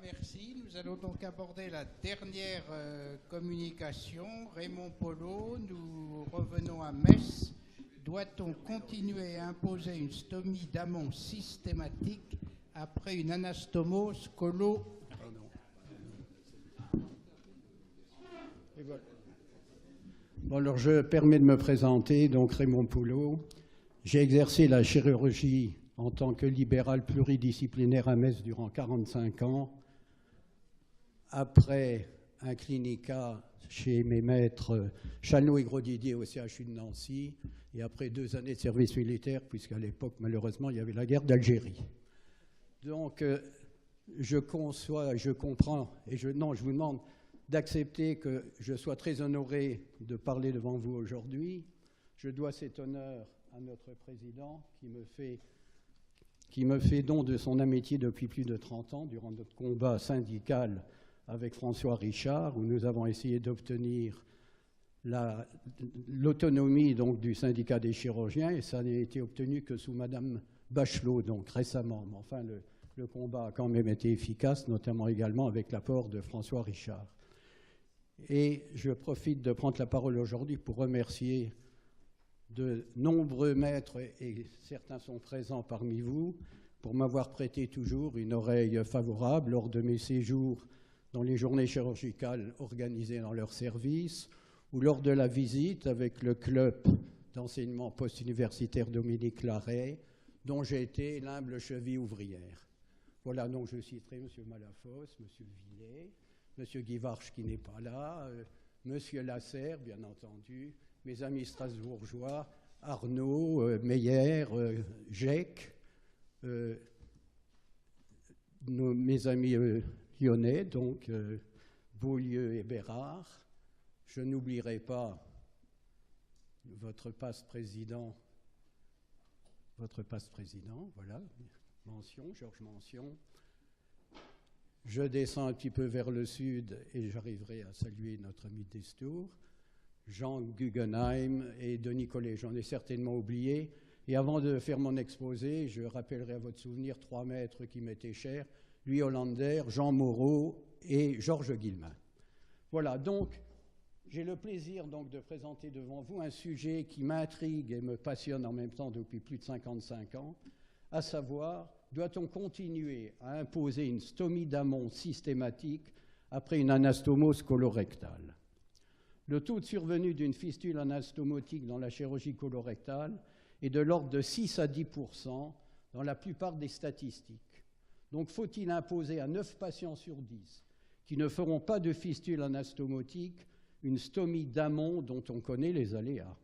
Merci. Nous allons donc aborder la dernière communication. Raymond Polo, nous revenons à Metz. Doit-on continuer à imposer une stomie d'amont systématique après une anastomose colo? Bon, alors je permets de me présenter, donc Raymond Polo. J'ai exercé la chirurgie en tant que libéral pluridisciplinaire à Metz durant 45 ans. Après un clinica chez mes maîtres Chalot et Grosdidier au CHU de Nancy, et après 2 années de service militaire, puisqu'à l'époque, malheureusement, il y avait la guerre d'Algérie. Donc, je conçois, je comprends, et je vous demande d'accepter que je sois très honoré de parler devant vous aujourd'hui. Je dois cet honneur à notre président qui me fait don de son amitié depuis plus de 30 ans, durant notre combat syndical avec François Richard, où nous avons essayé d'obtenir l'autonomie donc du syndicat des chirurgiens, et ça n'a été obtenu que sous Madame Bachelot, donc récemment. Mais enfin, le combat a quand même été efficace, notamment également avec l'apport de François Richard. Et je profite de prendre la parole aujourd'hui pour remercier de nombreux maîtres, et certains sont présents parmi vous, pour m'avoir prêté toujours une oreille favorable lors de mes séjours dans les journées chirurgicales organisées dans leur service, ou lors de la visite avec le club d'enseignement post-universitaire Dominique Larrey, dont j'ai été l'humble cheville ouvrière. Voilà, donc je citerai M. Malafosse, M. Villet, M. Guivarch qui n'est pas là, M. Lasserre, bien entendu, mes amis strasbourgeois, Arnaud, Meyer, Geck, mes amis lyonnais, donc Beaulieu et Bérard. Je n'oublierai pas votre passe-président, voilà, Georges Mention. Je descends un petit peu vers le sud et j'arriverai à saluer notre ami Destour, Jean Guggenheim et Denis Collet. J'en ai certainement oublié. Et avant de faire mon exposé, je rappellerai à votre souvenir 3 maîtres qui m'étaient chers, Louis Hollander, Jean Moreau et Georges Guillemin. Voilà, donc j'ai le plaisir donc de présenter devant vous un sujet qui m'intrigue et me passionne en même temps depuis plus de 55 ans, à savoir, doit-on continuer à imposer une stomie d'amont systématique après une anastomose colorectale? Le taux de survenue d'une fistule anastomotique dans la chirurgie colorectale est de l'ordre de 6 à 10% dans la plupart des statistiques. Donc faut-il imposer à 9 patients sur 10 qui ne feront pas de fistule anastomotique une stomie d'amont dont on connaît les aléas?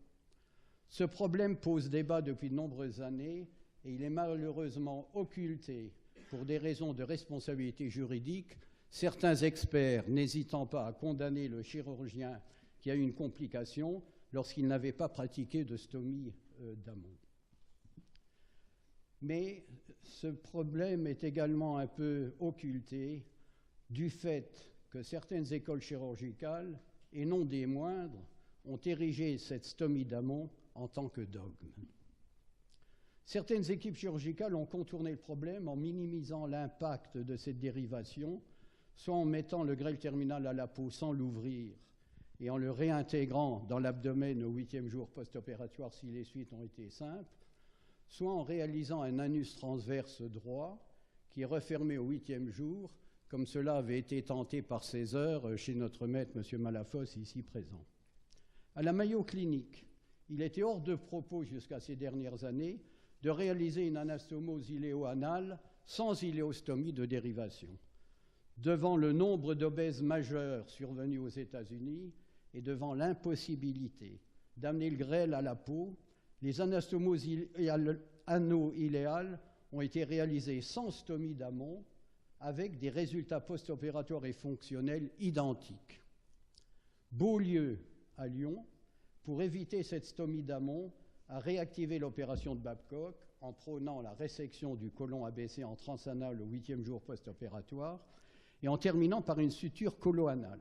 Ce problème pose débat depuis de nombreuses années et il est malheureusement occulté pour des raisons de responsabilité juridique, certains experts n'hésitant pas à condamner le chirurgien qui a eu une complication lorsqu'il n'avait pas pratiqué de stomie d'amont. Mais ce problème est également un peu occulté du fait que certaines écoles chirurgicales, et non des moindres, ont érigé cette stomie d'amont en tant que dogme. Certaines équipes chirurgicales ont contourné le problème en minimisant l'impact de cette dérivation, soit en mettant le grêle terminal à la peau sans l'ouvrir et en le réintégrant dans l'abdomen au 8e jour post-opératoire si les suites ont été simples, soit en réalisant un anus transverse droit qui est refermé au 8e jour, comme cela avait été tenté par César chez notre maître, M. Malafosse, ici présent. À la Mayo Clinique, il était hors de propos jusqu'à ces dernières années de réaliser une anastomose iléo-anale sans iléostomie de dérivation. Devant le nombre d'obèses majeurs survenus aux États-Unis et devant l'impossibilité d'amener le grêle à la peau, les anastomoses ano-iléales ont été réalisées sans stomie d'amont avec des résultats post-opératoires et fonctionnels identiques. Beaulieu, à Lyon, pour éviter cette stomie d'amont, a réactivé l'opération de Babcock en prônant la résection du côlon abaissé en transanal au 8e jour post-opératoire et en terminant par une suture colo-anale.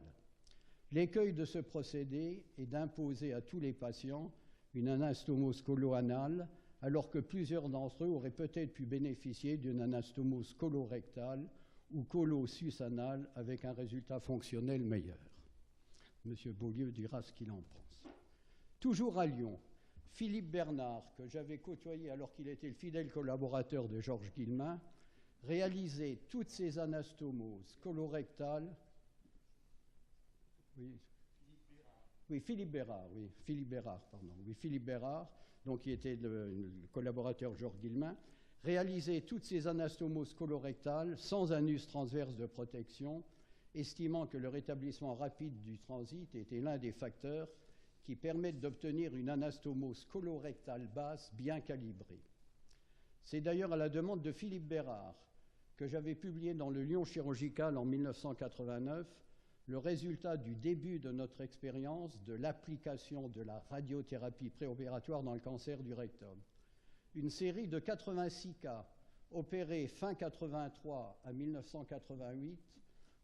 L'écueil de ce procédé est d'imposer à tous les patients une anastomose colo-anale, alors que plusieurs d'entre eux auraient peut-être pu bénéficier d'une anastomose colorectale ou colo-sus anal avec un résultat fonctionnel meilleur. M. Beaulieu dira ce qu'il en pense. Toujours à Lyon, Philippe Bernard, que j'avais côtoyé alors qu'il était le fidèle collaborateur de Georges Guillemin, réalisait toutes ces anastomoses colorectales. Philippe Bérard, donc qui était le collaborateur Georges Guillemin, réalisait toutes ces anastomoses colorectales sans anus transverse de protection, estimant que le rétablissement rapide du transit était l'un des facteurs qui permettent d'obtenir une anastomose colorectale basse bien calibrée. C'est d'ailleurs à la demande de Philippe Bérard que j'avais publié dans le Lyon chirurgical en 1989 le résultat du début de notre expérience de l'application de la radiothérapie préopératoire dans le cancer du rectum. Une série de 86 cas opérés fin 83 à 1988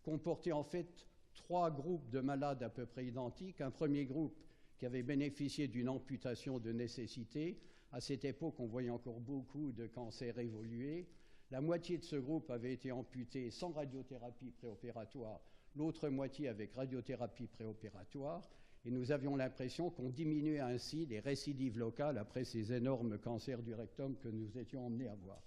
comportait en fait 3 groupes de malades à peu près identiques. Un premier groupe qui avait bénéficié d'une amputation de nécessité. À cette époque, on voyait encore beaucoup de cancers évolués. La moitié de ce groupe avait été amputée sans radiothérapie préopératoire, l'autre moitié avec radiothérapie préopératoire. Et nous avions l'impression qu'on diminuait ainsi les récidives locales après ces énormes cancers du rectum que nous étions emmenés à voir.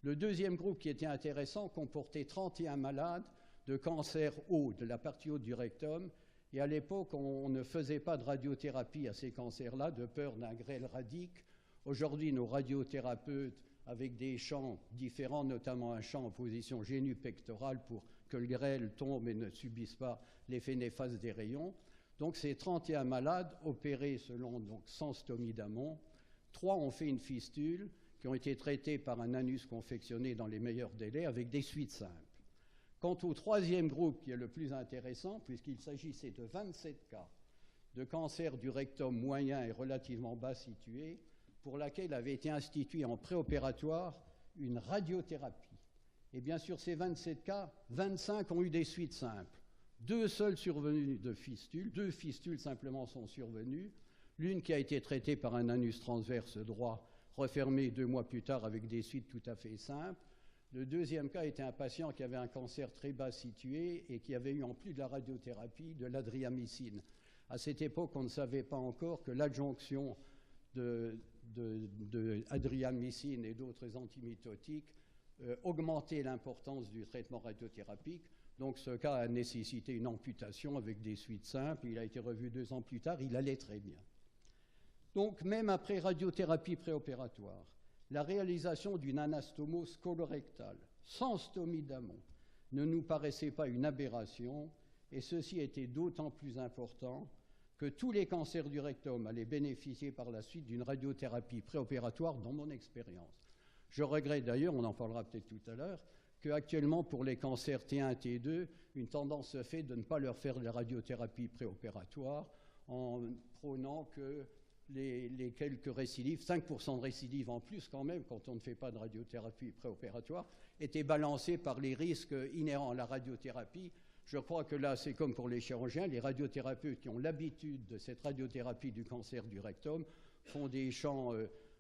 Le deuxième groupe qui était intéressant comportait 31 malades de cancer haut, de la partie haute du rectum. Et à l'époque, on ne faisait pas de radiothérapie à ces cancers-là, de peur d'un grêle radique. Aujourd'hui, nos radiothérapeutes, avec des champs différents, notamment un champ en position génupectorale pour que le grêle tombe et ne subisse pas l'effet néfaste des rayons. Donc ces 31 malades opérés selon sans stomie d'amont, 3 ont fait une fistule qui ont été traités par un anus confectionné dans les meilleurs délais avec des suites simples. Quant au troisième groupe, qui est le plus intéressant, puisqu'il s'agissait de 27 cas de cancer du rectum moyen et relativement bas situé, pour laquelle avait été instituée en préopératoire une radiothérapie. Et bien sûr, ces 27 cas, 25 ont eu des suites simples. 2 seuls survenus de fistules, 2 fistules simplement sont survenues, l'une qui a été traitée par un anus transverse droit, refermé 2 mois plus tard avec des suites tout à fait simples. Le deuxième cas était un patient qui avait un cancer très bas situé et qui avait eu, en plus de la radiothérapie, de l'adriamycine. À cette époque, on ne savait pas encore que l'adjonction de adriamycine et d'autres antimitotiques augmentait l'importance du traitement radiothérapique. Donc ce cas a nécessité une amputation avec des suites simples. Il a été revu 2 ans plus tard, il allait très bien. Donc même après radiothérapie préopératoire, la réalisation d'une anastomose colorectale sans stomie d'amont ne nous paraissait pas une aberration, et ceci était d'autant plus important que tous les cancers du rectum allaient bénéficier par la suite d'une radiothérapie préopératoire dans mon expérience. Je regrette d'ailleurs, on en parlera peut-être tout à l'heure, qu'actuellement pour les cancers T1, T2, une tendance se fait de ne pas leur faire de la radiothérapie préopératoire en prônant que les quelques récidives, 5% de récidives en plus quand même, quand on ne fait pas de radiothérapie préopératoire, étaient balancés par les risques inhérents à la radiothérapie. Je crois que là, c'est comme pour les chirurgiens, les radiothérapeutes qui ont l'habitude de cette radiothérapie du cancer du rectum font des champs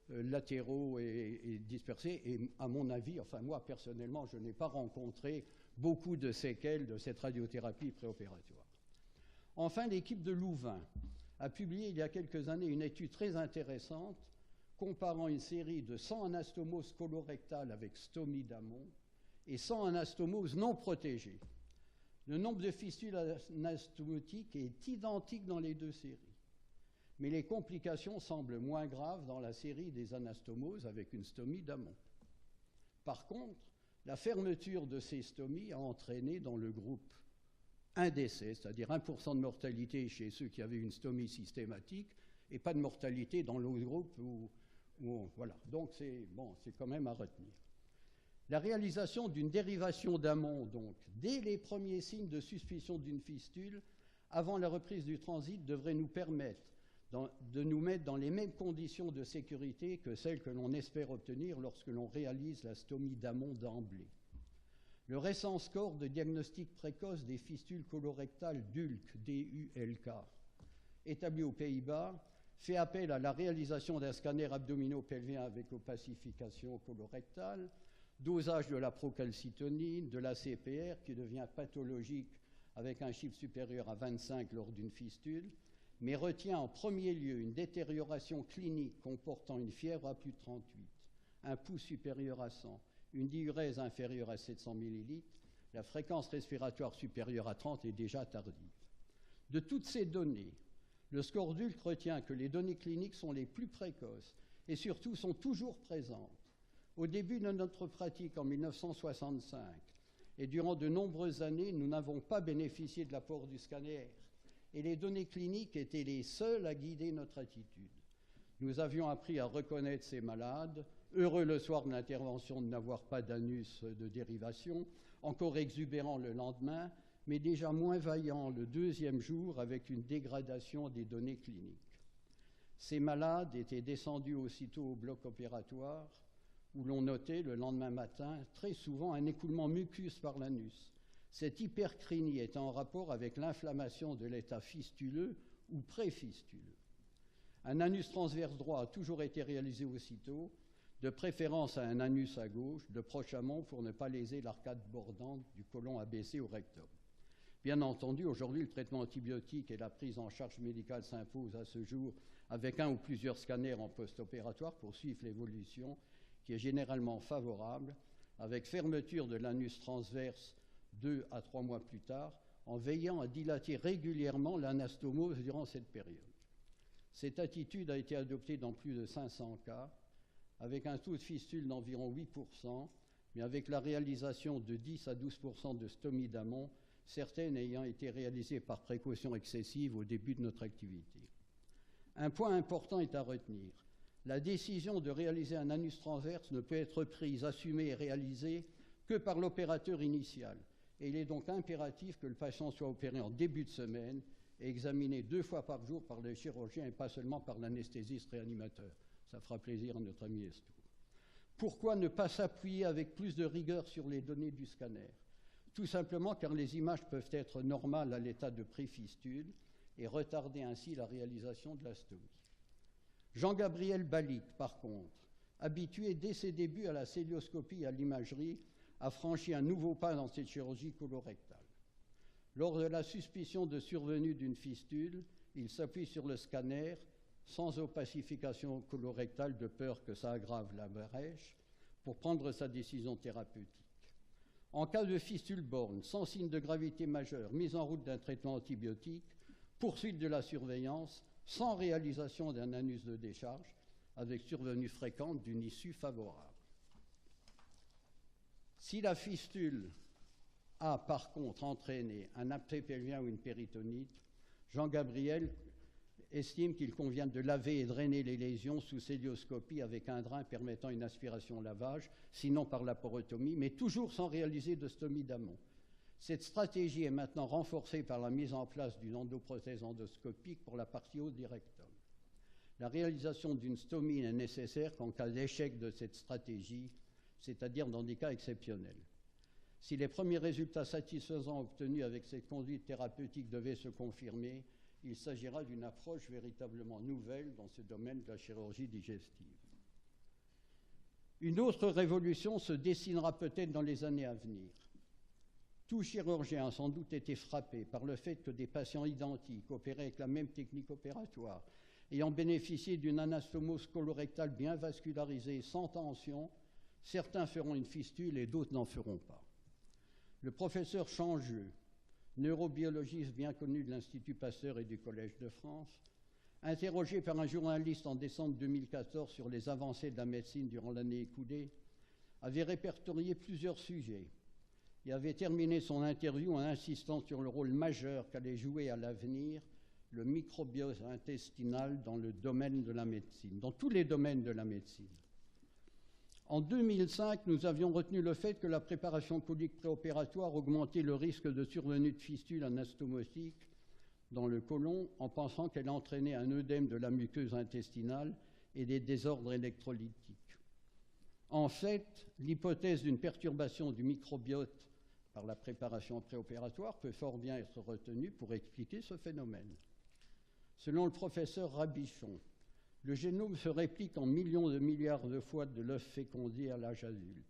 latéraux et dispersés. Et à mon avis, enfin moi personnellement, je n'ai pas rencontré beaucoup de séquelles de cette radiothérapie préopératoire. Enfin, l'équipe de Louvain a publié il y a quelques années une étude très intéressante comparant une série de 100 anastomoses colorectales avec stomie d'amont et 100 anastomoses non protégées. Le nombre de fistules anastomotiques est identique dans les 2 séries, mais les complications semblent moins graves dans la série des anastomoses avec une stomie d'amont. Par contre, la fermeture de ces stomies a entraîné dans le groupe un décès, c'est-à-dire 1% de mortalité chez ceux qui avaient une stomie systématique et pas de mortalité dans l'autre groupe voilà. Donc c'est quand même à retenir. La réalisation d'une dérivation d'amont, donc, dès les premiers signes de suspicion d'une fistule, avant la reprise du transit, devrait nous permettre de nous mettre dans les mêmes conditions de sécurité que celles que l'on espère obtenir lorsque l'on réalise la stomie d'amont d'emblée. Le récent score de diagnostic précoce des fistules colorectales DULC, D-U-L-K, établi aux Pays-Bas, fait appel à la réalisation d'un scanner abdominopelvien avec opacification colorectale, dosage de la procalcitonine, de la CPR qui devient pathologique avec un chiffre supérieur à 25 lors d'une fistule, mais retient en premier lieu une détérioration clinique comportant une fièvre à plus de 38, un pouls supérieur à 100, une diurèse inférieure à 700 ml, la fréquence respiratoire supérieure à 30 est déjà tardive. De toutes ces données, le score d'ULC retient que les données cliniques sont les plus précoces et surtout sont toujours présentes. Au début de notre pratique en 1965 et durant de nombreuses années, nous n'avons pas bénéficié de l'apport du scanner et les données cliniques étaient les seules à guider notre attitude. Nous avions appris à reconnaître ces malades, heureux le soir de l'intervention de n'avoir pas d'anus de dérivation, encore exubérant le lendemain, mais déjà moins vaillant le deuxième jour avec une dégradation des données cliniques. Ces malades étaient descendus aussitôt au bloc opératoire, où l'on notait le lendemain matin très souvent un écoulement mucus par l'anus. Cette hypercrinie est en rapport avec l'inflammation de l'état fistuleux ou préfistuleux. Un anus transverse droit a toujours été réalisé aussitôt, de préférence à un anus à gauche, de proche amont pour ne pas léser l'arcade bordante du côlon abaissé au rectum. Bien entendu, aujourd'hui, le traitement antibiotique et la prise en charge médicale s'imposent à ce jour avec un ou plusieurs scanners en post-opératoire pour suivre l'évolution qui est généralement favorable, avec fermeture de l'anus transverse 2 à 3 mois plus tard, en veillant à dilater régulièrement l'anastomose durant cette période. Cette attitude a été adoptée dans plus de 500 cas, avec un taux de fistule d'environ 8%, mais avec la réalisation de 10 à 12% de stomie d'amont, certaines ayant été réalisées par précaution excessive au début de notre activité. Un point important est à retenir. La décision de réaliser un anus transverse ne peut être prise, assumée et réalisée que par l'opérateur initial. Et il est donc impératif que le patient soit opéré en début de semaine et examiné 2 fois par jour par le chirurgien et pas seulement par l'anesthésiste réanimateur. Ça fera plaisir à notre ami Estou. Pourquoi ne pas s'appuyer avec plus de rigueur sur les données du scanner? Tout simplement car les images peuvent être normales à l'état de pré-fistule et retarder ainsi la réalisation de la stomie. Jean-Gabriel Balic, par contre, habitué dès ses débuts à la célioscopie et à l'imagerie, a franchi un nouveau pas dans cette chirurgie colorectale. Lors de la suspicion de survenue d'une fistule, il s'appuie sur le scanner sans opacification colorectale de peur que ça aggrave la brèche pour prendre sa décision thérapeutique. En cas de fistule borne, sans signe de gravité majeure, mise en route d'un traitement antibiotique, poursuite de la surveillance, sans réalisation d'un anus de décharge, avec survenue fréquente d'une issue favorable. Si la fistule a par contre entraîné un abcès pelvien ou une péritonite, Jean-Gabriel estime qu'il convient de laver et drainer les lésions sous célioscopie avec un drain permettant une aspiration-lavage, sinon par la porotomie, mais toujours sans réaliser de stomie d'amont. Cette stratégie est maintenant renforcée par la mise en place d'une endoprothèse endoscopique pour la partie haute du rectum. La réalisation d'une stomie n'est nécessaire qu'en cas d'échec de cette stratégie, c'est-à-dire dans des cas exceptionnels. Si les premiers résultats satisfaisants obtenus avec cette conduite thérapeutique devaient se confirmer, il s'agira d'une approche véritablement nouvelle dans ce domaine de la chirurgie digestive. Une autre révolution se dessinera peut-être dans les années à venir. Tout chirurgien a sans doute été frappé par le fait que des patients identiques, opérés avec la même technique opératoire, ayant bénéficié d'une anastomose colorectale bien vascularisée, sans tension, certains feront une fistule et d'autres n'en feront pas. Le professeur Changeux, neurobiologiste bien connu de l'Institut Pasteur et du Collège de France, interrogé par un journaliste en décembre 2014 sur les avancées de la médecine durant l'année écoulée, avait répertorié plusieurs sujets et avait terminé son interview en insistant sur le rôle majeur qu'allait jouer à l'avenir le microbiote intestinal dans le domaine de la médecine, dans tous les domaines de la médecine. En 2005, nous avions retenu le fait que la préparation colique préopératoire augmentait le risque de survenue de fistules anastomotiques dans le côlon en pensant qu'elle entraînait un œdème de la muqueuse intestinale et des désordres électrolytiques. En fait, l'hypothèse d'une perturbation du microbiote par la préparation préopératoire peut fort bien être retenue pour expliquer ce phénomène. Selon le professeur Rabichon, le génome se réplique en millions de milliards de fois de l'œuf fécondé à l'âge adulte.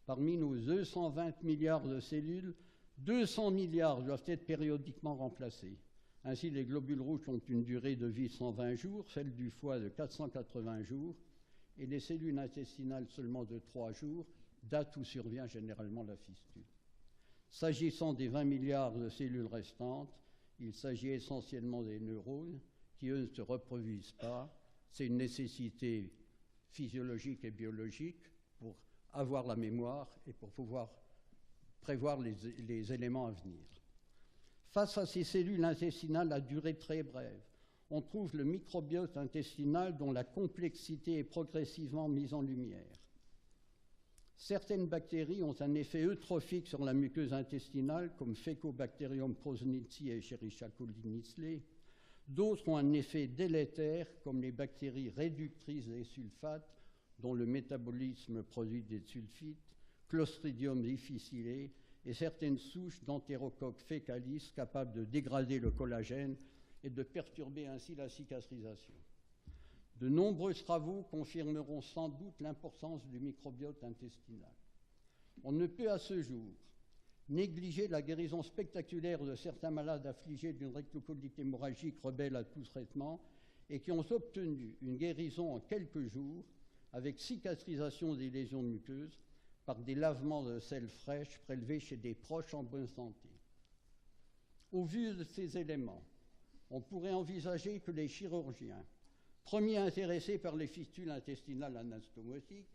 Parmi nos 220 milliards de cellules, 200 milliards doivent être périodiquement remplacés. Ainsi, les globules rouges ont une durée de vie de 120 jours, celle du foie de 480 jours, et les cellules intestinales seulement de 3 jours, date où survient généralement la fistule. S'agissant des 20 milliards de cellules restantes, il s'agit essentiellement des neurones qui, eux, ne se reproduisent pas. C'est une nécessité physiologique et biologique pour avoir la mémoire et pour pouvoir prévoir les éléments à venir. Face à ces cellules intestinales à durée très brève, on trouve le microbiote intestinal dont la complexité est progressivement mise en lumière. Certaines bactéries ont un effet eutrophique sur la muqueuse intestinale, comme Faecobacterium prausnitzii et Escherichia coli nieslee. D'autres ont un effet délétère, comme les bactéries réductrices des sulfates, dont le métabolisme produit des sulfites, Clostridium difficile et certaines souches d'Enterocoque fécalis capables de dégrader le collagène et de perturber ainsi la cicatrisation. De nombreux travaux confirmeront sans doute l'importance du microbiote intestinal. On ne peut à ce jour négliger la guérison spectaculaire de certains malades affligés d'une rectocolite hémorragique rebelle à tout traitement et qui ont obtenu une guérison en quelques jours avec cicatrisation des lésions muqueuses par des lavements de sel fraîche prélevés chez des proches en bonne santé. Au vu de ces éléments, on pourrait envisager que les chirurgiens, premiers intéressés par les fistules intestinales anastomotiques,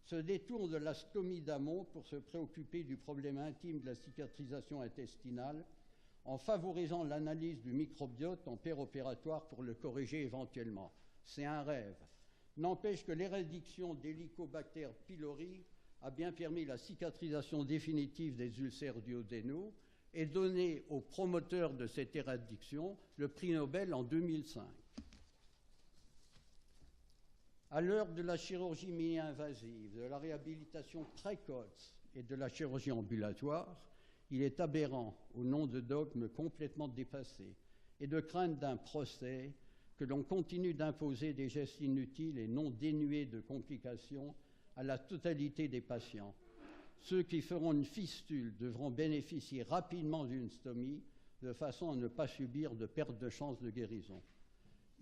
se détournent de la stomie d'amont pour se préoccuper du problème intime de la cicatrisation intestinale en favorisant l'analyse du microbiote en péropératoire pour le corriger éventuellement. C'est un rêve. N'empêche que l'éradiction d'Helicobacter pylori a bien permis la cicatrisation définitive des ulcères duodénaux et donné aux promoteurs de cette éradiction le prix Nobel en 2005. À l'heure de la chirurgie mini-invasive, de la réhabilitation précoce et de la chirurgie ambulatoire, il est aberrant, au nom de dogmes complètement dépassés et de crainte d'un procès, que l'on continue d'imposer des gestes inutiles et non dénués de complications à la totalité des patients. Ceux qui feront une fistule devront bénéficier rapidement d'une stomie de façon à ne pas subir de perte de chance de guérison.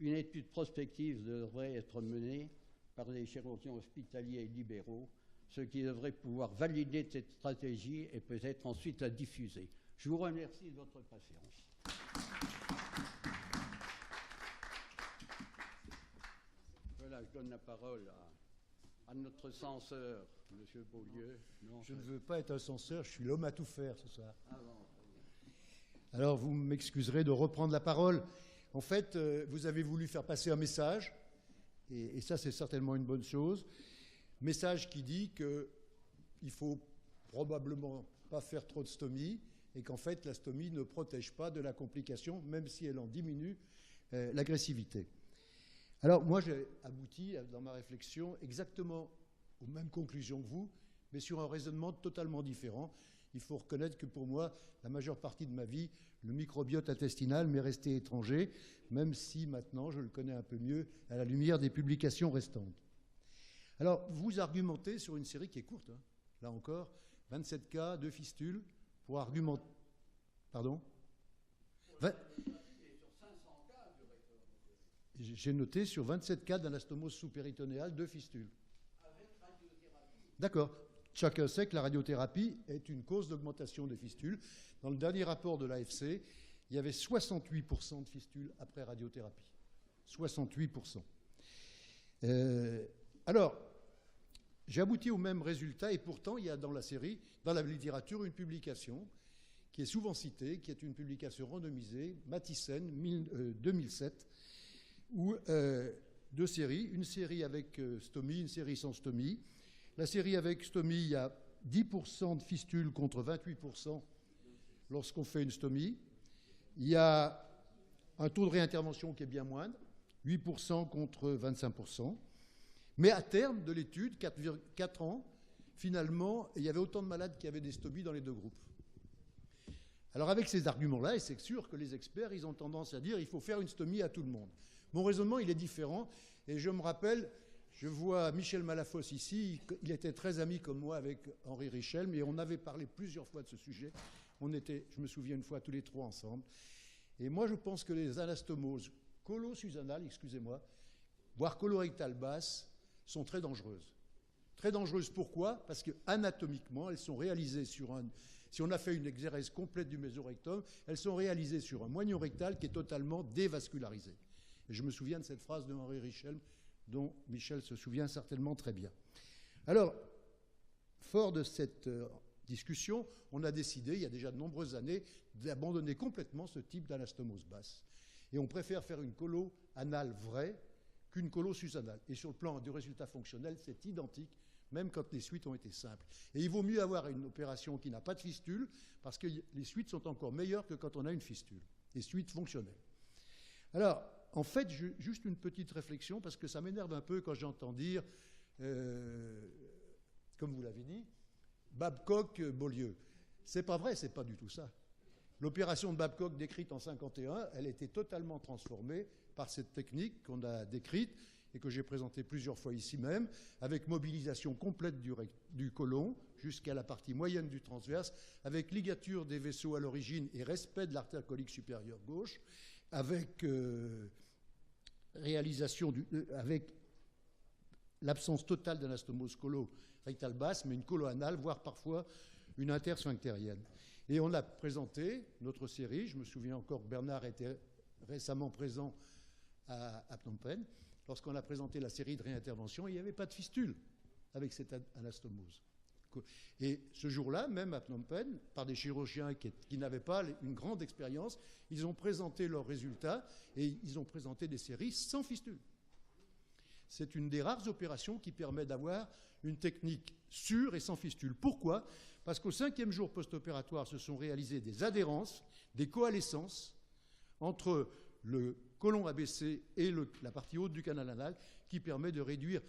Une étude prospective devrait être menée par les chirurgiens hospitaliers et libéraux, ce qui devrait pouvoir valider cette stratégie et peut-être ensuite la diffuser. Je vous remercie de votre patience. Voilà, je donne la parole à notre censeur, M. Beaulieu. Non, je ne veux pas être un censeur, je suis l'homme à tout faire ce soir. Ah bon. Alors vous m'excuserez de reprendre la parole. En fait, vous avez voulu faire passer un message, et ça c'est certainement une bonne chose. Message qui dit qu'il ne faut probablement pas faire trop de stomie, et qu'en fait la stomie ne protège pas de la complication, même si elle en diminue l'agressivité. Alors moi j'ai abouti dans ma réflexion exactement aux mêmes conclusions que vous, mais sur un raisonnement totalement différent. Il faut reconnaître que pour moi, la majeure partie de ma vie, le microbiote intestinal m'est resté étranger, même si maintenant je le connais un peu mieux à la lumière des publications restantes. Alors, vous argumentez sur une série qui est courte, hein. Là encore, 27 cas de fistules pour argumenter... Pardon ? J'ai noté sur 27 cas d'anastomose sous-péritonéale de fistules. Avec radiothérapie. D'accord. Chacun sait que la radiothérapie est une cause d'augmentation des fistules. Dans le dernier rapport de l'AFC, il y avait 68% de fistules après radiothérapie. 68%. Alors, j'ai abouti au même résultat, et pourtant, il y a dans la série, dans la littérature, une publication qui est souvent citée, qui est une publication randomisée, Mathissen, 2007, où deux séries, une série avec stomie, une série sans stomie. La série avec stomie, il y a 10% de fistules contre 28% lorsqu'on fait une stomie. Il y a un taux de réintervention qui est bien moindre, 8% contre 25%. Mais à terme de l'étude, 4 ans, finalement, il y avait autant de malades qui avaient des stomies dans les deux groupes. Alors avec ces arguments-là, et c'est sûr que les experts, ils ont tendance à dire qu'il faut faire une stomie à tout le monde. Mon raisonnement, il est différent, et je me rappelle, Je vois Michel Malafosse ici. Il était très ami comme moi avec Henri Richel, mais on avait parlé plusieurs fois de ce sujet. On était, je me souviens, une fois tous les trois ensemble. Et moi, je pense que les anastomoses colo-susanales, excusez-moi, voire colorectales basses, sont très dangereuses. Très dangereuses, pourquoi? Parce que anatomiquement, elles sont réalisées sur un... Si on a fait une exérèse complète du mésorectum, elles sont réalisées sur un moignon rectal qui est totalement dévascularisé. Et je me souviens de cette phrase de Henri Richel, dont Michel se souvient certainement très bien. Alors, fort de cette discussion, on a décidé, il y a déjà de nombreuses années, d'abandonner complètement ce type d'anastomose basse. Et on préfère faire une colo anale vraie qu'une colo susanale. Et sur le plan du résultat fonctionnel, c'est identique, même quand les suites ont été simples. Et il vaut mieux avoir une opération qui n'a pas de fistule, parce que les suites sont encore meilleures que quand on a une fistule, les suites fonctionnelles. Alors, en fait, juste une petite réflexion, parce que ça m'énerve un peu quand j'entends dire, comme vous l'avez dit, Babcock-Beaulieu. C'est pas vrai, c'est pas du tout ça. L'opération de Babcock décrite en 1951, elle a été totalement transformée par cette technique qu'on a décrite et que j'ai présentée plusieurs fois ici même, avec mobilisation complète du côlon jusqu'à la partie moyenne du transverse, avec ligature des vaisseaux à l'origine et respect de l'artère colique supérieure gauche, avec avec l'absence totale d'anastomose colo-rectale basse, mais une colo-anale, voire parfois une intersphinctérienne. Et on a présenté notre série, je me souviens encore que Bernard était récemment présent à Phnom Penh, lorsqu'on a présenté la série de réintervention, il n'y avait pas de fistule avec cette anastomose. Et ce jour-là, même à Phnom Penh, par des chirurgiens qui n'avaient pas une grande expérience, ils ont présenté leurs résultats et ils ont présenté des séries sans fistule. C'est une des rares opérations qui permet d'avoir une technique sûre et sans fistule. Pourquoi? Parce qu'au 5e jour post-opératoire, se sont réalisées des adhérences, des coalescences entre le côlon abaissé et la partie haute du canal anal qui permet de réduire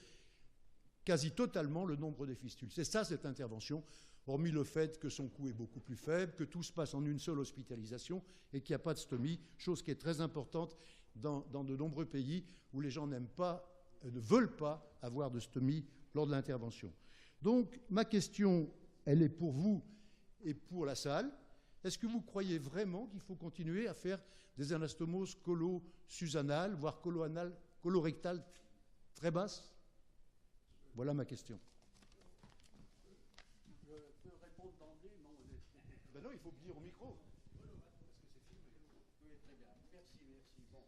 quasi totalement le nombre des fistules. C'est ça, cette intervention, hormis le fait que son coût est beaucoup plus faible, que tout se passe en une seule hospitalisation et qu'il n'y a pas de stomie, chose qui est très importante dans de nombreux pays où les gens ne veulent pas avoir de stomie lors de l'intervention. Donc, ma question, elle est pour vous et pour la salle. Est-ce que vous croyez vraiment qu'il faut continuer à faire des anastomoses colo-susanales, voire colorectales très basses? Voilà ma question. Je peux répondre d'emblée? Non, ben non, il faut dire au micro. Oui, très bien. Merci. Bon.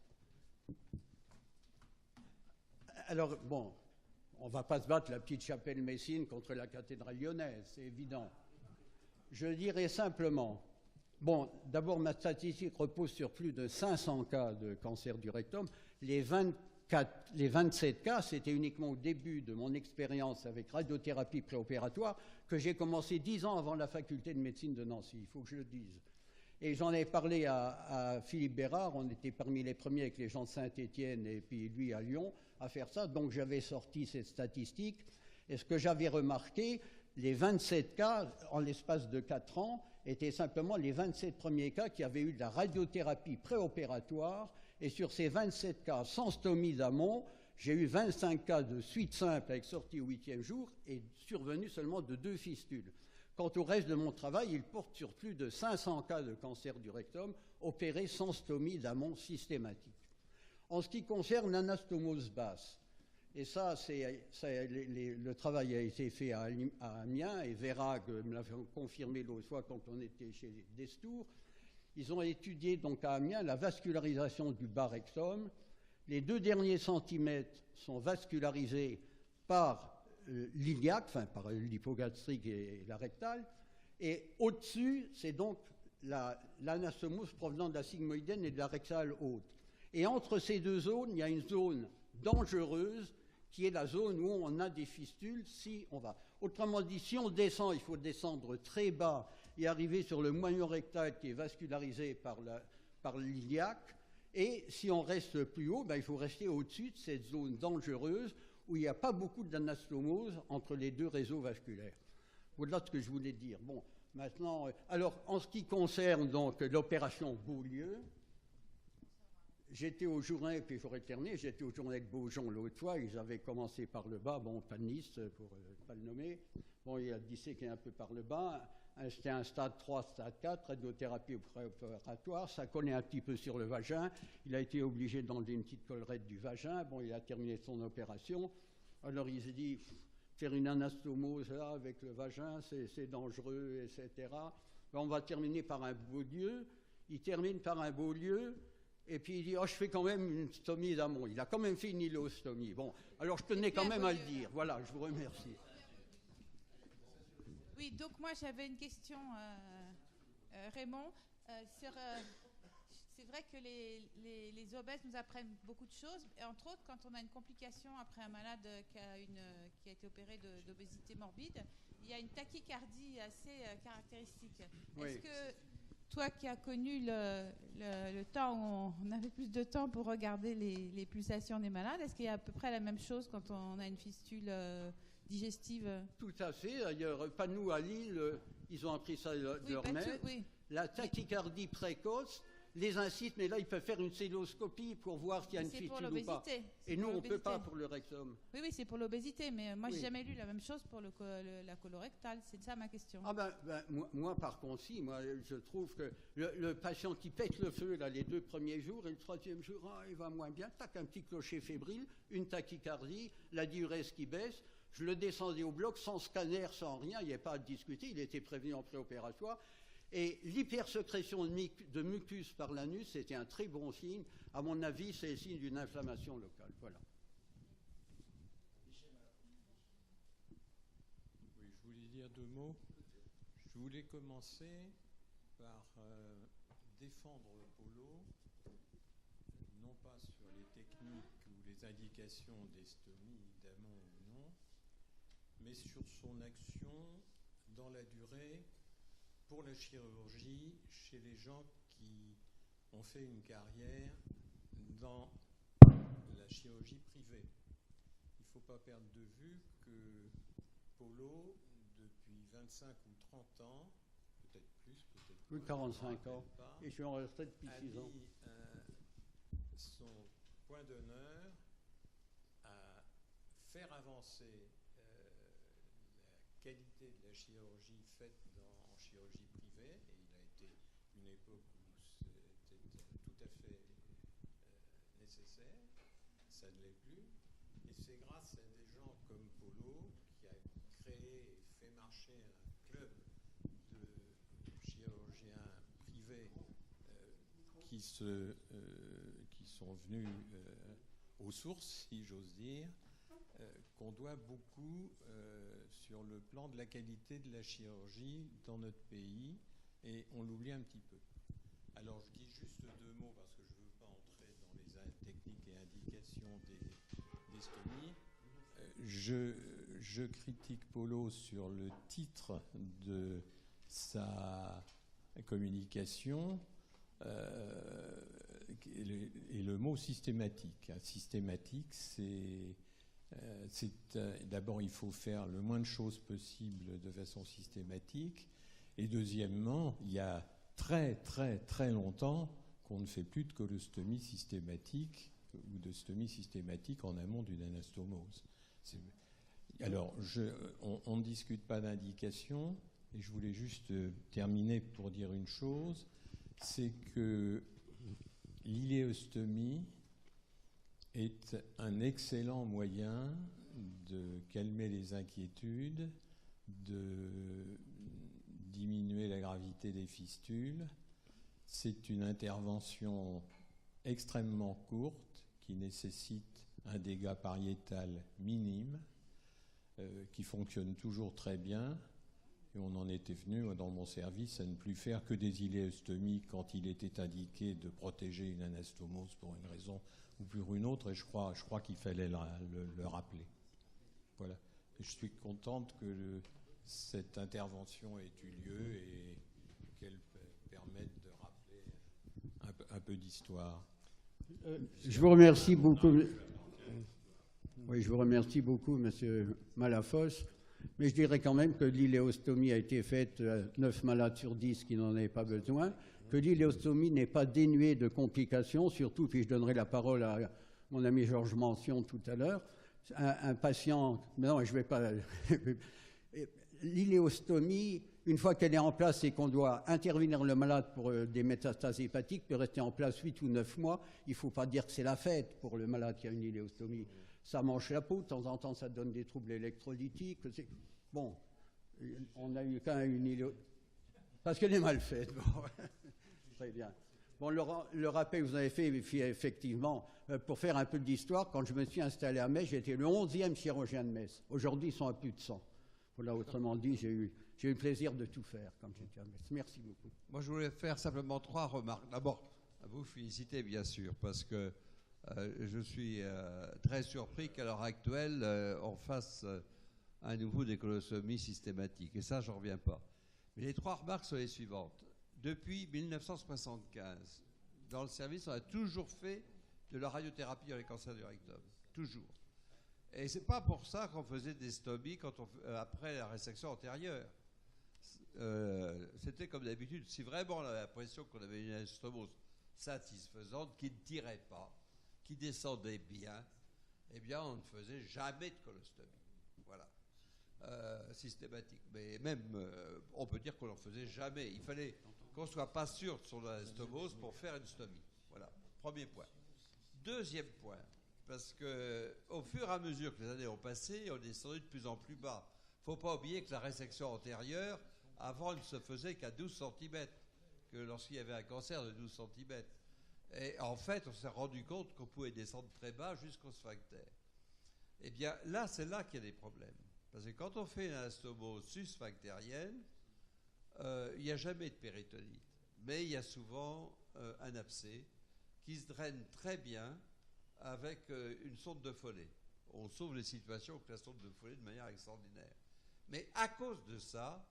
Alors, bon, on ne va pas se battre la petite chapelle messine contre la cathédrale lyonnaise, c'est évident. Je dirais simplement, bon, d'abord, ma statistique repose sur plus de 500 cas de cancer du rectum. Les 27 cas, c'était uniquement au début de mon expérience avec radiothérapie préopératoire que j'ai commencé 10 ans avant la faculté de médecine de Nancy, il faut que je le dise. Et j'en ai parlé à Philippe Bérard, on était parmi les premiers avec les gens de Saint-Étienne et puis lui à Lyon à faire ça, donc j'avais sorti cette statistique. Et ce que j'avais remarqué, les 27 cas, en l'espace de 4 ans, étaient simplement les 27 premiers cas qui avaient eu de la radiothérapie préopératoire. Et sur ces 27 cas sans stomie d'amont, j'ai eu 25 cas de suite simple avec sortie au 8e jour et survenu seulement de 2 fistules. Quant au reste de mon travail, il porte sur plus de 500 cas de cancer du rectum opérés sans stomie d'amont systématique. En ce qui concerne l'anastomose basse, et ça, le travail a été fait à Amiens, et Vérag me l'a confirmé l'autre fois quand on était chez Destour. Ils ont étudié donc à Amiens la vascularisation du bas rectum. Les 2 derniers centimètres sont vascularisés par l'iliaque, enfin par l'hypogastrique et la rectale, et au-dessus, c'est donc l'anastomose provenant de la sigmoïdienne et de la rectale haute. Et entre ces 2 zones, il y a une zone dangereuse qui est la zone où on a des fistules si on va. Autrement dit, si on descend, il faut descendre très bas et arriver sur le moignon rectal qui est vascularisé par l'iliaque. Et si on reste plus haut, il faut rester au-dessus de cette zone dangereuse où il n'y a pas beaucoup d'anastomose entre les 2 réseaux vasculaires. Voilà ce que je voulais dire. Bon, maintenant, alors en ce qui concerne donc l'opération Beaulieu, j'étais au Journet, puis j'aurais terminé, j'étais au Journet de Beaujon l'autre fois, ils avaient commencé par le bas, bon, pas de Nice, pour ne pas le nommer. Bon, il a disséqué un peu par le bas. C'était un stade 3, stade 4, radiothérapie préopératoire. Ça connaît un petit peu sur le vagin. Il a été obligé d'enlever une petite collerette du vagin. Bon, il a terminé son opération. Alors, il s'est dit, faire une anastomose là, avec le vagin, c'est dangereux, etc. On va terminer par un beau lieu. Il termine par un beau lieu. Et puis, il dit, oh, je fais quand même une stomie d'amont. Il a quand même fait une iléostomie. Bon, alors, je tenais quand même à le dire. Voilà, je vous remercie. Oui, donc moi j'avais une question, Raymond. C'est vrai que les obèses nous apprennent beaucoup de choses, et entre autres quand on a une complication après un malade qui a été opéré d'obésité morbide, il y a une tachycardie assez caractéristique. Oui. Est-ce que toi qui as connu le temps où on avait plus de temps pour regarder les pulsations des malades, est-ce qu'il y a à peu près la même chose quand on a une fistule digestive? Tout à fait. D'ailleurs, pas nous à Lille, ils ont appris ça de leur mère. Oui. La tachycardie précoce les incite, mais là, ils peuvent faire une cystoscopie pour voir s'il y a une fistule ou pas. Et nous, on ne peut pas pour le rectum. Oui, c'est pour l'obésité, mais moi, j'ai jamais lu la même chose pour la colorectale. C'est ça ma question. Ah moi, par contre, si. Moi, je trouve que le patient qui pète le feu là, les 2 premiers jours, et le 3e jour, il va moins bien. Tac, un petit clocher fébrile, une tachycardie, la diurèse qui baisse. Je le descendais au bloc sans scanner, sans rien, il n'y avait pas à discuter, il était prévenu en préopératoire. Et l'hypersécrétion de mucus par l'anus, c'était un très bon signe. À mon avis, c'est le signe d'une inflammation locale. Voilà. Oui, je voulais dire 2 mots. Je voulais commencer par défendre Polo, non pas sur les techniques ou les indications d'estomie, d'amont ou non, mais sur son action dans la durée pour la chirurgie chez les gens qui ont fait une carrière dans la chirurgie privée. Il ne faut pas perdre de vue que Polo, depuis 25 ou 30 ans, peut-être plus, peut-être plus, 45 ans, pas, et je suis en retraite depuis 6 ans. Son point d'honneur à faire avancer la qualité de la chirurgie faite en chirurgie privée, et il a été une époque où c'était tout à fait nécessaire, ça ne l'est plus, et c'est grâce à des gens comme Polo qui a créé et fait marcher un club de chirurgiens privés qui sont venus aux sources, si j'ose dire, qu'on doit beaucoup sur le plan de la qualité de la chirurgie dans notre pays, et on l'oublie un petit peu. Alors je dis juste 2 mots parce que je ne veux pas entrer dans les techniques et indications des stomies. Je critique Polo sur le titre de sa communication et le mot systématique. Systématique, d'abord, il faut faire le moins de choses possible de façon systématique. Et deuxièmement, il y a très, très, très longtemps qu'on ne fait plus de colostomie systématique ou de stomie systématique en amont d'une anastomose. Alors, on ne discute pas d'indication, et je voulais juste terminer pour dire une chose, c'est que l'iléostomie est un excellent moyen de calmer les inquiétudes, de diminuer la gravité des fistules. C'est une intervention extrêmement courte qui nécessite un dégât pariétal minime, qui fonctionne toujours très bien. Et on en était venu, dans mon service, à ne plus faire que des iléostomies quand il était indiqué de protéger une anastomose pour une raison ou pour une autre, et je crois qu'il fallait le rappeler. Voilà. Et je suis contente que cette intervention ait eu lieu et qu'elle permette de rappeler un peu d'histoire. Je vous remercie beaucoup. Oui, je vous remercie beaucoup, Monsieur Malafosse. Mais je dirais quand même que l'iléostomie a été faite à 9 malades sur 10 qui n'en avaient pas besoin, que l'iléostomie n'est pas dénuée de complications, surtout, puis je donnerai la parole à mon ami Georges Mention tout à l'heure, un patient, non, je ne vais pas... L'iléostomie, une fois qu'elle est en place et qu'on doit intervenir le malade pour des métastases hépatiques, peut rester en place 8 ou 9 mois. Il ne faut pas dire que c'est la fête pour le malade qui a une iléostomie. Ça mange la peau, de temps en temps ça donne des troubles électrolytiques. Bon, on a eu quand même une iléostomie. Parce qu'elle est mal faite. Bon. Très bien. Bon, le rappel que vous avez fait, effectivement, pour faire un peu d'histoire, quand je me suis installé à Metz, j'étais le 11e chirurgien de Metz. Aujourd'hui, ils sont à plus de 100. Voilà, autrement dit, j'ai eu le plaisir de tout faire quand j'étais à Metz. Merci beaucoup. Moi, je voulais faire simplement 3 remarques. D'abord, vous féliciter, bien sûr, parce que je suis très surpris qu'à l'heure actuelle, on fasse à nouveau des colostomies systématiques. Et ça, je n'en reviens pas. Mais les 3 remarques sont les suivantes. Depuis 1975, dans le service, on a toujours fait de la radiothérapie dans les cancers du rectum. Toujours. Et ce n'est pas pour ça qu'on faisait des stomies après la résection antérieure. C'était comme d'habitude. Si vraiment on avait l'impression qu'on avait une anastomose satisfaisante, qui ne tirait pas, qui descendait bien, eh bien on ne faisait jamais de colostomie. Voilà. Systématique. Mais même, on peut dire qu'on n'en faisait jamais. Il fallait qu'on ne soit pas sûr de son anastomose pour faire une stomie. Voilà. Premier point. Deuxième point. Parce qu'au fur et à mesure que les années ont passé, on est descendu de plus en plus bas. Il ne faut pas oublier que la résection antérieure, avant, elle ne se faisait qu'à 12 cm, que lorsqu'il y avait un cancer de 12 cm. Et en fait, on s'est rendu compte qu'on pouvait descendre très bas jusqu'au sphincter. Eh bien, là, c'est là qu'il y a des problèmes. Parce que quand on fait une anastomose sus-sphinctérienne, il n'y a jamais de péritonite. Mais il y a souvent un abcès qui se draine très bien avec une sonde de Foley. On sauve les situations avec la sonde de Foley de manière extraordinaire. Mais à cause de ça,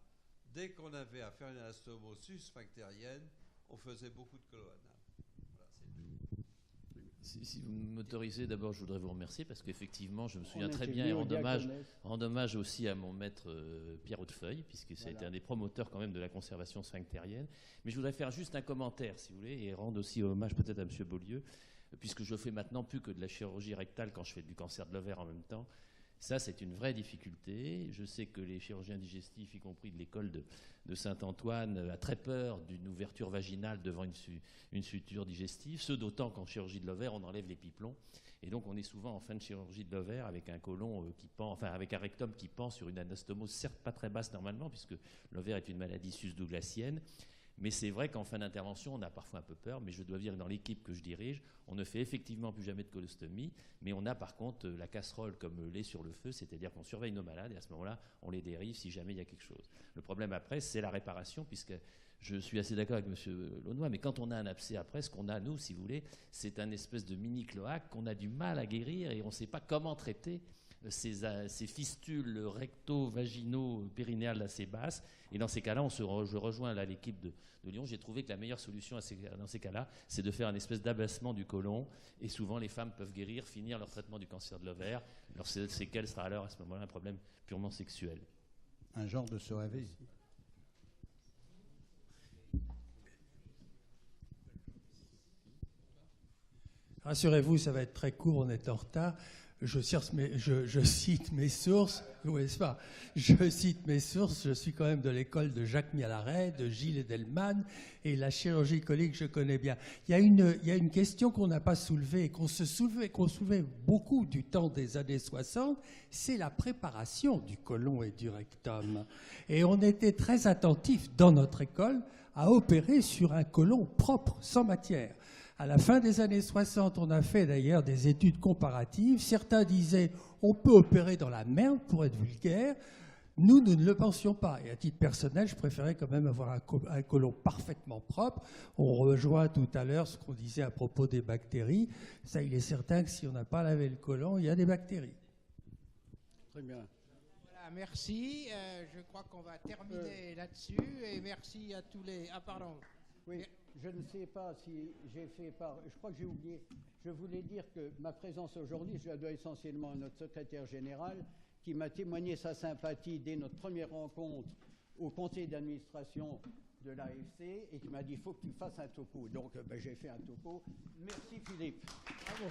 dès qu'on avait à faire une anastomose sus-sphinctérienne, on faisait beaucoup de coloanales. Voilà, c'est tout. Si vous m'autorisez, d'abord, je voudrais vous remercier parce qu'effectivement, je me souviens très bien et rend hommage aussi à mon maître Pierre Hautefeuille, puisque ça a été un des promoteurs quand même de la conservation sphinctérienne. Mais je voudrais faire juste un commentaire, si vous voulez, et rendre aussi hommage peut-être à M. Beaulieu, puisque je fais maintenant plus que de la chirurgie rectale quand je fais du cancer de l'ovaire en même temps. Ça, c'est une vraie difficulté. Je sais que les chirurgiens digestifs, y compris de l'école de Saint-Antoine, a très peur d'une ouverture vaginale devant une suture digestive. Ce d'autant qu'en chirurgie de l'ovaire, on enlève les pipelons. Et donc, on est souvent en fin de chirurgie de l'ovaire avec un côlon qui pend, enfin avec un rectum qui pend sur une anastomose, certes pas très basse normalement, puisque l'ovaire est une maladie sus-douglassienne. Mais c'est vrai qu'en fin d'intervention, on a parfois un peu peur, mais je dois dire que dans l'équipe que je dirige, on ne fait effectivement plus jamais de colostomie, mais on a par contre la casserole comme lait sur le feu, c'est-à-dire qu'on surveille nos malades et à ce moment-là, on les dérive si jamais il y a quelque chose. Le problème après, c'est la réparation, puisque je suis assez d'accord avec M. Launois, mais quand on a un abcès après, ce qu'on a, nous, si vous voulez, c'est un espèce de mini-cloaque qu'on a du mal à guérir et on ne sait pas comment traiter ces fistules recto-vaginaux périnéales assez basses. Et dans ces cas-là, je rejoins là l'équipe de Lyon. J'ai trouvé que la meilleure solution dans ces cas-là, c'est de faire une espèce d'abaissement du côlon. Et souvent, les femmes peuvent guérir, finir leur traitement du cancer de l'ovaire. Leur séquelle sera alors à ce moment-là un problème purement sexuel. Un genre de SOAV. Rassurez-vous, ça va être très court, on est en retard. Je cite mes sources, oui, n'est-ce pas ? Je cite mes sources, je suis quand même de l'école de Jacques Mialaret, de Gilles Edelman, et la chirurgie colique, je connais bien. Il y a une question qu'on n'a pas soulevée, qu'on soulevait beaucoup du temps des années 60, c'est la préparation du côlon et du rectum. Et on était très attentifs dans notre école à opérer sur un côlon propre, sans matière. À la fin des années 60, on a fait d'ailleurs des études comparatives. Certains disaient on peut opérer dans la merde pour être vulgaire. Nous ne le pensions pas. Et à titre personnel, je préférais quand même avoir un côlon parfaitement propre. On rejoint tout à l'heure ce qu'on disait à propos des bactéries. Ça, il est certain que si on n'a pas lavé le côlon, il y a des bactéries. Très bien. Voilà, merci. Je crois qu'on va terminer là-dessus. Et merci à tous les... Ah, pardon. Oui, je ne sais pas si j'ai fait part... Je crois que j'ai oublié. Je voulais dire que ma présence aujourd'hui, je la dois essentiellement à notre secrétaire général qui m'a témoigné sa sympathie dès notre première rencontre au conseil d'administration de l'AFC et qui m'a dit il faut que tu fasses un topo. Donc j'ai fait un topo. Merci Philippe. Bravo.